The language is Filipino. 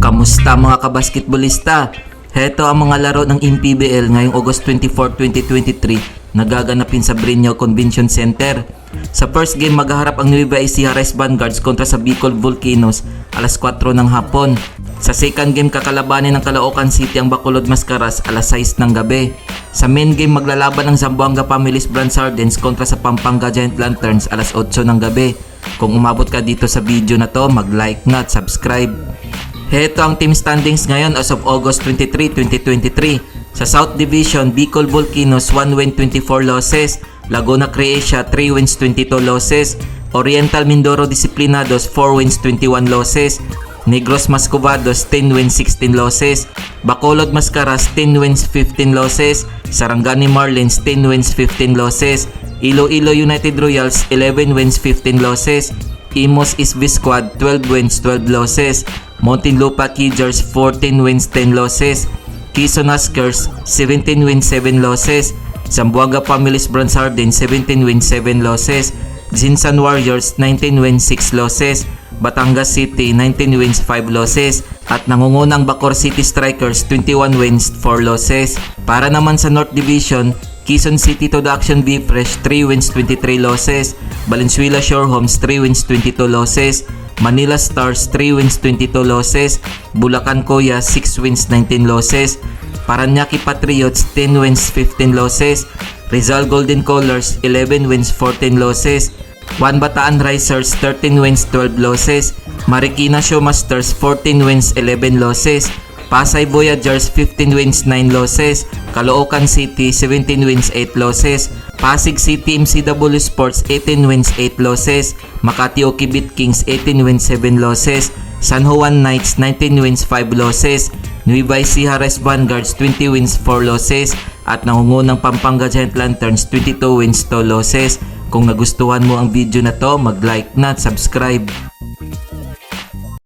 Kamusta mga kabasketbolista? Heto ang mga laro ng MPBL ngayong August 24, 2023 nagaganapin sa Breñao Convention Center. Sa first game maghaharap ang Nueva Ecija Rice Vanguards kontra sa Bicol Volcanoes alas 4 ng hapon. Sa second game kakalabanin ng Caloocan City ang Bacolod Mascaras alas 6 ng gabi. Sa main game maglalaban ang Zamboanga Families Brand Sardines kontra sa Pampanga Giant Lanterns alas 8 ng gabi. Kung umabot ka dito sa video na to, mag-like na at subscribe. Heto ang team standings ngayon as of August 23, 2023. Sa South Division, Bicol Volcanoes 1 win 24 losses, Laguna Croatia 3 wins 22 losses, Oriental Mindoro Disciplinados 4 wins 21 losses, Negros Mascovados 10 wins 16 losses, Bacolod Mascaras 10 wins 15 losses, Sarangani Marlins 10 wins 15 losses, Iloilo United Royals 11 wins 15 losses, Imos East Squad 12 wins 12 losses, Muntinlupa Kidgers 14 wins 10 losses, Quezon Huskers 17 wins 7 losses, Zamboanga Families Brand Sardines 17 wins 7 losses, Zinsan Warriors 19 wins 6 losses, Batangas City 19 wins 5 losses, at nangungunang Bacoor City Strikers 21 wins 4 losses. Para naman sa North Division, Quezon City to the Action V Fresh 3 wins 23 losses, Valenzuela Shore Homes 3 wins 22 losses, Manila Stars 3 wins 22 losses, Bulacan Koya 6 wins 19 losses, Paranaque Patriots 10 wins 15 losses, Rizal Golden Colors 11 wins 14 losses, Juan Bataan Risers 13 wins 12 losses, Marikina Showmasters 14 wins 11 losses, Pasay Voyagers 15 wins 9 losses, Caloocan City 17 wins 8 losses, Pasig City MCW Sports 18 wins 8 losses, Makati Okibit Kings 18 wins 7 losses, San Juan Knights 19 wins 5 losses, Nueva Ecija Rice Vanguards 20 wins 4 losses, at nangungunang Pampanga Giant Lanterns 22 wins 2 losses. Kung nagustuhan mo ang video na to, mag-like na at subscribe.